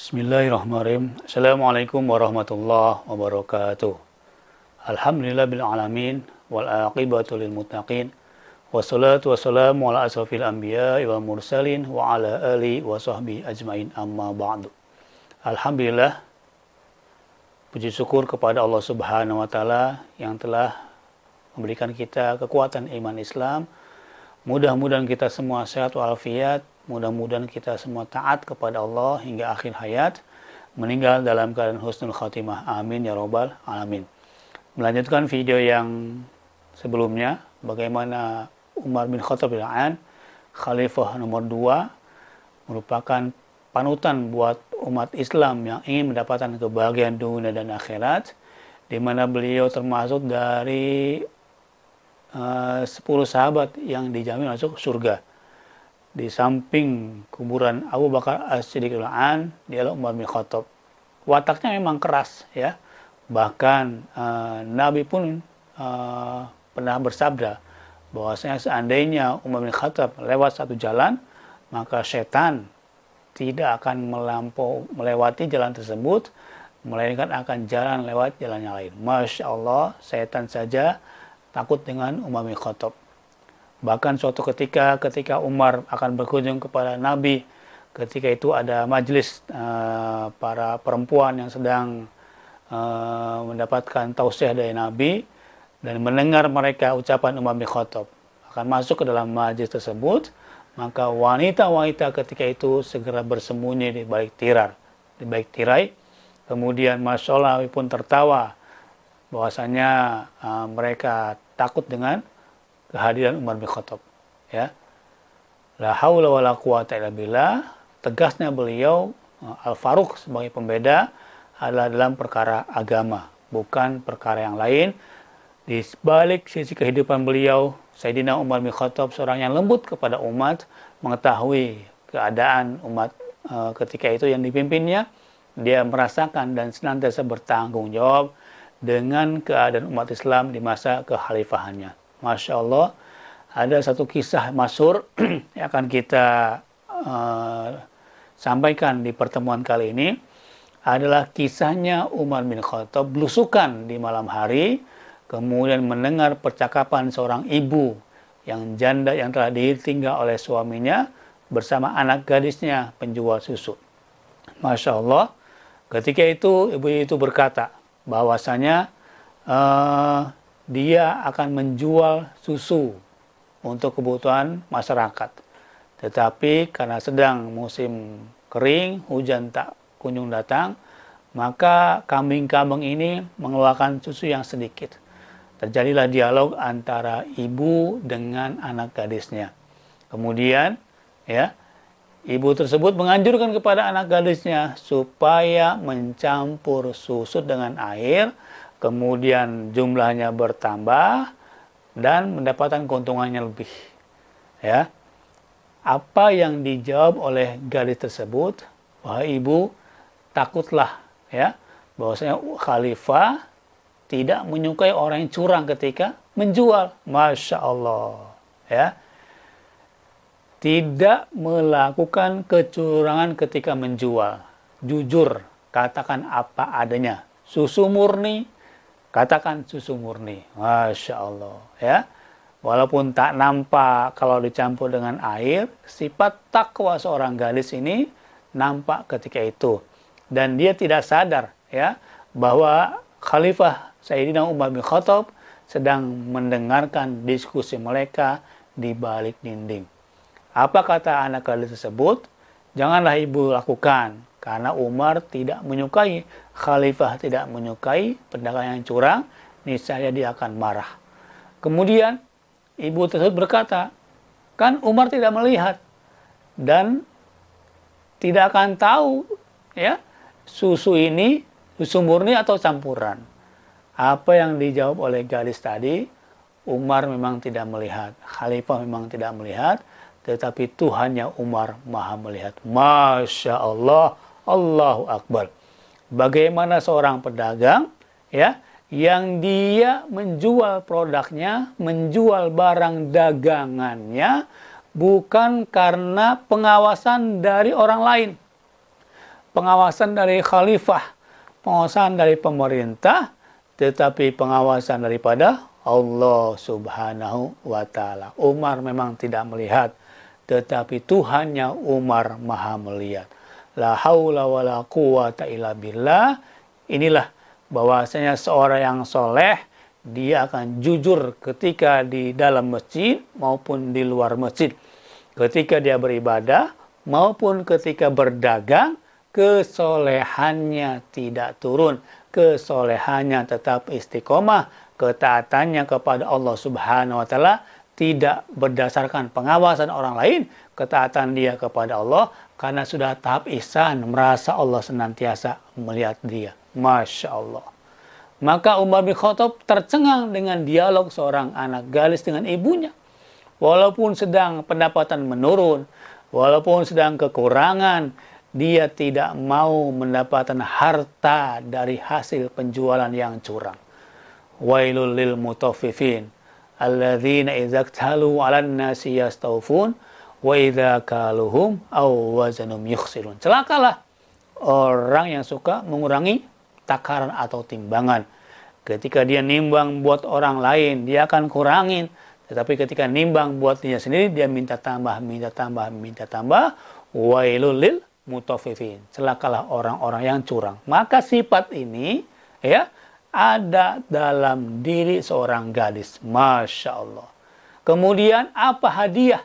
Bismillahirrahmanirrahim. Assalamualaikum warahmatullahi wabarakatuh. Alhamdulillah bil alamin wal aqibatu lil muttaqin. Wassalatu wassalamu ala asrafil anbiya wal mursalin wa ala ali wa sahbihi ajmain amma ba'du. Alhamdulillah, puji syukur kepada Allah Subhanahu wa taala yang telah memberikan kita kekuatan iman Islam. Mudah-mudahan kita semua sehat walafiat. Mudah-mudahan kita semua taat kepada Allah hingga akhir hayat, meninggal dalam keadaan husnul khatimah. Amin ya robbal alamin. Melanjutkan video yang sebelumnya, bagaimana Umar bin Khattab radhiyallahu anhu, Khalifah nomor 2, merupakan panutan buat umat Islam yang ingin mendapatkan kebahagiaan dunia dan akhirat, di mana beliau termasuk dari 10 sahabat yang dijamin masuk surga. Di samping kuburan Abu Bakar As-Siddiq radhiyallahu anhu, dialah Umar bin Khattab. Wataknya memang keras, ya. Bahkan Nabi pun pernah bersabda bahwasanya seandainya Umar bin Khattab lewat satu jalan, maka setan tidak akan melewati jalan tersebut, melainkan akan jalan lewat jalan yang lain. Masya Allah, setan saja takut dengan Umar bin Khattab. Bahkan suatu ketika Umar akan berkunjung kepada Nabi, ketika itu ada majelis para perempuan yang sedang mendapatkan tausiah dari Nabi, dan mendengar mereka ucapan Umar bin Khattab, akan masuk ke dalam majelis tersebut, maka wanita-wanita ketika itu segera bersembunyi di balik tirai. Kemudian Masya Allah pun tertawa bahwasanya mereka takut dengan kehadiran Umar bin Khattab, ya. La haula wala quwata illa billah. Tegasnya beliau Al-Faruq sebagai pembeda adalah dalam perkara agama, bukan perkara yang lain. Di balik sisi kehidupan beliau, Sayyidina Umar bin Khattab seorang yang lembut kepada umat, mengetahui keadaan umat ketika itu yang dipimpinnya. Dia merasakan dan senantiasa bertanggung jawab dengan keadaan umat Islam di masa kekhalifahannya. Masya Allah, ada satu kisah masyhur yang akan kita sampaikan di pertemuan kali ini. Adalah kisahnya Umar bin Khattab belusukan di malam hari, kemudian mendengar percakapan seorang ibu yang janda yang telah ditinggal oleh suaminya bersama anak gadisnya penjual susu. Masya Allah, ketika itu ibu itu berkata bahwasanya dia akan menjual susu untuk kebutuhan masyarakat. Tetapi karena sedang musim kering, hujan tak kunjung datang, maka kambing-kambing ini mengeluarkan susu yang sedikit. Terjadilah dialog antara ibu dengan anak gadisnya. Kemudian, ya, ibu tersebut menganjurkan kepada anak gadisnya supaya mencampur susu dengan air, kemudian jumlahnya bertambah dan mendapatkan keuntungannya lebih. Ya. Apa yang dijawab oleh gadis tersebut? Wahai ibu, takutlah, ya, bahwasanya khalifah tidak menyukai orang yang curang ketika menjual. Masya Allah, ya. Tidak melakukan kecurangan ketika menjual. Jujur, katakan apa adanya. Susu murni, katakan susu murni. Masya Allah, ya. Walaupun tak nampak kalau dicampur dengan air, sifat takwa seorang gadis ini nampak ketika itu. Dan dia tidak sadar, ya, bahwa Khalifah Sayyidina Umar bin Khattab sedang mendengarkan diskusi mereka di balik dinding. Apa kata anak gadis tersebut? Janganlah ibu lakukan, karena Umar tidak menyukai, Khalifah tidak menyukai pedagang yang curang, niscaya dia akan marah. Kemudian ibu tersebut berkata, kan Umar tidak melihat dan tidak akan tahu, ya, susu ini susu murni atau campuran. Apa yang dijawab oleh gadis tadi? Umar memang tidak melihat, Khalifah memang tidak melihat, tetapi Tuhannya Umar maha melihat. Masya Allah, Allahu Akbar. Bagaimana seorang pedagang, ya, yang dia menjual produknya, menjual barang dagangannya bukan karena pengawasan dari orang lain, pengawasan dari khalifah, pengawasan dari pemerintah, tetapi pengawasan daripada Allah Subhanahu wa Ta'ala. Umar memang tidak melihat, tetapi Tuhannya Umar Maha melihat. La haula wa la quwata illa billah. Inilah bahwasanya seorang yang soleh, dia akan jujur ketika di dalam masjid maupun di luar masjid. Ketika dia beribadah maupun ketika berdagang, kesolehannya tidak turun. Kesolehannya tetap istiqomah. Ketaatannya kepada Allah Subhanahu wa Ta'ala tidak berdasarkan pengawasan orang lain. Ketaatan dia kepada Allah karena sudah tahap ihsan, merasa Allah senantiasa melihat dia. Masya Allah. Maka Umar bin Khattab tercengang dengan dialog seorang anak gadis dengan ibunya. Walaupun sedang pendapatan menurun, walaupun sedang kekurangan, dia tidak mau mendapatkan harta dari hasil penjualan yang curang. Wailul lil mutaffifin alladzina idza iktalu 'alan nasi yastawfun wa idza kaluhum aw wazanum yukhsirun. Celakalah orang yang suka mengurangi takaran atau timbangan. Ketika dia nimbang buat orang lain, dia akan kurangin. Tetapi ketika nimbang buat dirinya sendiri, dia minta tambah, minta tambah, minta tambah. Wailul lil mutaffifin. Celakalah orang-orang yang curang. Maka sifat ini ya ada dalam diri seorang gadis. Masya Allah. Kemudian apa hadiah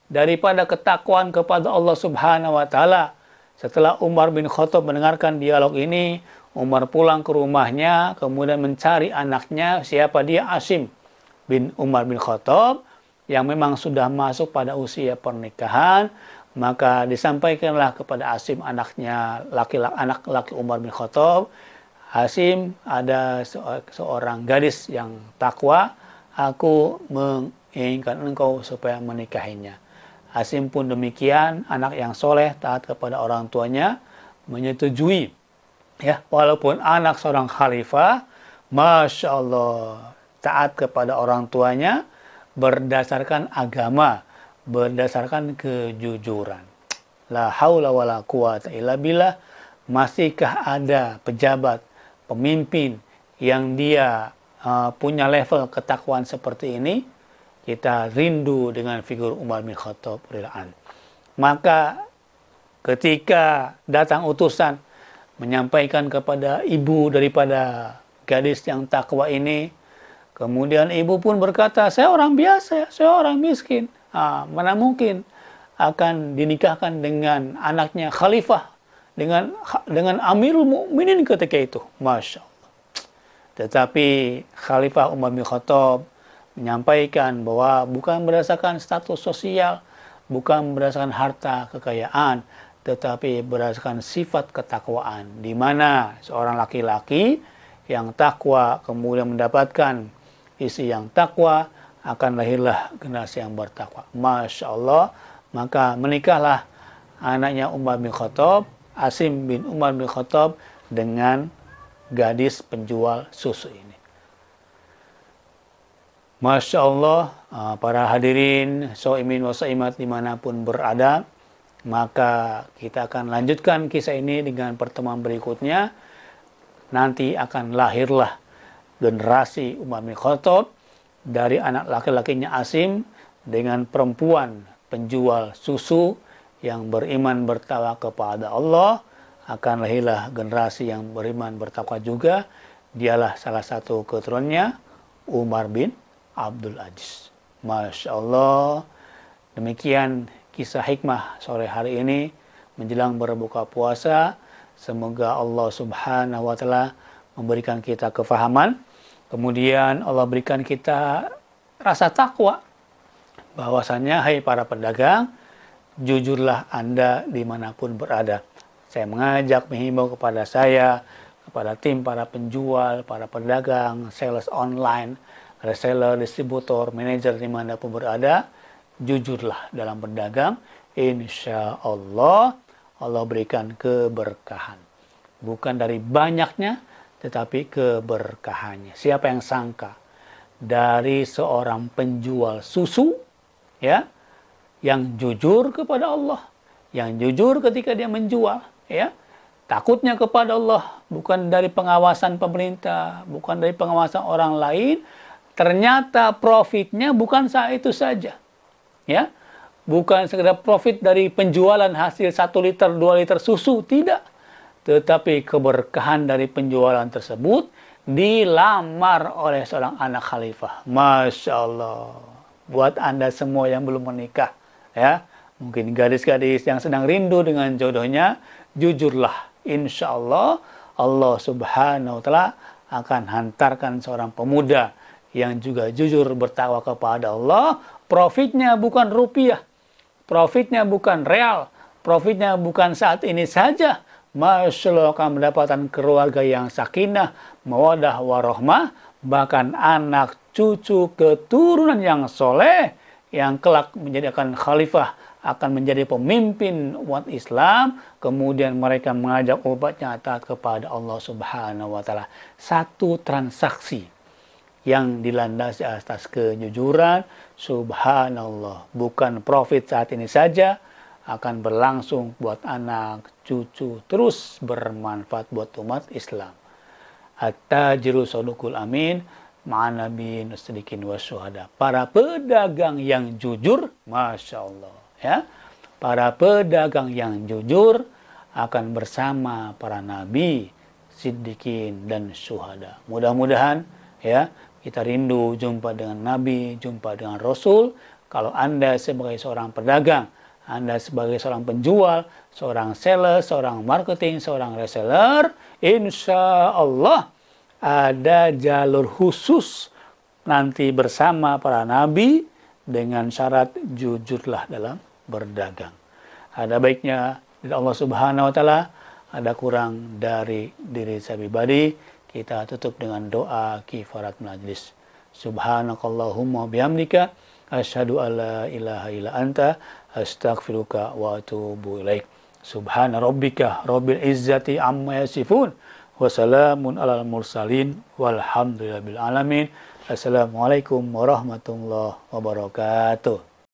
daripada ketakwaan kepada Allah Subhanahu wa Ta'ala? Setelah Umar bin Khattab mendengarkan dialog ini, Umar pulang ke rumahnya, kemudian mencari anaknya. Siapa dia? Asim bin Umar bin Khattab, yang memang sudah masuk pada usia pernikahan. Maka disampaikanlah kepada Asim, anaknya, anak laki Umar bin Khattab, Asim, ada seorang gadis yang takwa, aku menginginkan engkau supaya menikahinya. Asim pun demikian, anak yang soleh, taat kepada orang tuanya, menyetujui. Ya, walaupun anak seorang khalifah, Masya Allah, taat kepada orang tuanya, berdasarkan agama, berdasarkan kejujuran. La haula wa la quwata illa billah. Masihkah ada pejabat, pemimpin yang dia punya level ketakwaan seperti ini? Kita rindu dengan figur Umar bin Khattab radhiyallahu anhu. Maka ketika datang utusan menyampaikan kepada ibu daripada gadis yang takwa ini, kemudian ibu pun berkata, saya orang biasa, saya orang miskin. Mana mungkin akan dinikahkan dengan anaknya khalifah, dengan Amirul Mukminin ketika itu. Masya Allah. Tetapi Khalifah Umar bin Khattab menyampaikan bahwa bukan berdasarkan status sosial, bukan berdasarkan harta kekayaan, tetapi berdasarkan sifat ketakwaan, di mana seorang laki-laki yang takwa kemudian mendapatkan istri yang takwa, akan lahirlah generasi yang bertakwa. Masya Allah. Maka menikahlah anaknya Umar bin Khattab, Asim bin Umar bin Khattab, dengan gadis penjual susu ini. Masya Allah, para hadirin, so'imin wa so'imat dimanapun berada, maka kita akan lanjutkan kisah ini dengan pertemuan berikutnya. Nanti akan lahirlah generasi Umar bin Khattab dari anak laki-lakinya Asim dengan perempuan penjual susu yang beriman bertakwa kepada Allah. Akan lahirlah generasi yang beriman bertakwa juga. Dialah salah satu keturunannya, Umar bin Abdul Aziz. Masya Allah. Demikian kisah hikmah sore hari ini menjelang berbuka puasa. Semoga Allah Subhanahu wa Ta'ala memberikan kita kefahaman. Kemudian Allah berikan kita rasa takwa. Bahwasannya, hai para pedagang, jujurlah Anda dimanapun berada. Saya mengajak, menghimbau kepada saya, kepada tim para penjual, para pedagang, sales online, reseller, distributor, manajer dimanapun berada, jujurlah dalam berdagang. Insya Allah, Allah berikan keberkahan. Bukan dari banyaknya, tetapi keberkahannya. Siapa yang sangka dari seorang penjual susu, ya, yang jujur kepada Allah, yang jujur ketika dia menjual, ya, takutnya kepada Allah, bukan dari pengawasan pemerintah, bukan dari pengawasan orang lain, ternyata profitnya bukan saat itu saja. Ya, bukan sekedar profit dari penjualan hasil 1 liter, 2 liter susu, tidak. Tetapi keberkahan dari penjualan tersebut dilamar oleh seorang anak khalifah. Masya Allah. Buat Anda semua yang belum menikah, ya, mungkin gadis-gadis yang sedang rindu dengan jodohnya, jujurlah. Insya Allah, Allah Subhanahu wa Ta'ala akan hantarkan seorang pemuda yang juga jujur bertakwa kepada Allah. Profitnya bukan rupiah, profitnya bukan real, profitnya bukan saat ini saja. Masya Allah akan mendapatkan keluarga yang sakinah, mawadah, warahmah, bahkan anak, cucu, keturunan yang soleh, yang kelak menjadikan khalifah, akan menjadi pemimpin umat Islam, kemudian mereka mengajak umatnya taat kepada Allah Subhanahu wa Ta'ala. Satu transaksi yang dilandasi atas kejujuran, subhanallah, bukan profit saat ini saja, akan berlangsung buat anak, cucu, terus bermanfaat buat umat Islam. At-tajiru sadukul amin, ma'an nabiyin wasdiqin wasyuhada. Para pedagang yang jujur, Masya Allah, ya, para pedagang yang jujur akan bersama para nabi, siddiqin, dan syuhada. Mudah-mudahan, ya, kita rindu jumpa dengan nabi, jumpa dengan rasul. Kalau Anda sebagai seorang pedagang, Anda sebagai seorang penjual, seorang sales, seorang marketing, seorang reseller, insya Allah ada jalur khusus nanti bersama para nabi dengan syarat jujurlah dalam berdagang. Ada baiknya dari Allah Subhanahu wa Ta'ala, ada kurang dari diri saya pribadi. Kita tutup dengan doa kifarat majlis. Subhanakallahumma bihamdika asyhadu alla ilaha illa anta astaghfiruka wa atubu ilaik. Subhana rabbika rabbil izzati amma yasifun wa salamun alal mursalin walhamdulillahi bil alamin. Assalamualaikum warahmatullahi wabarakatuh.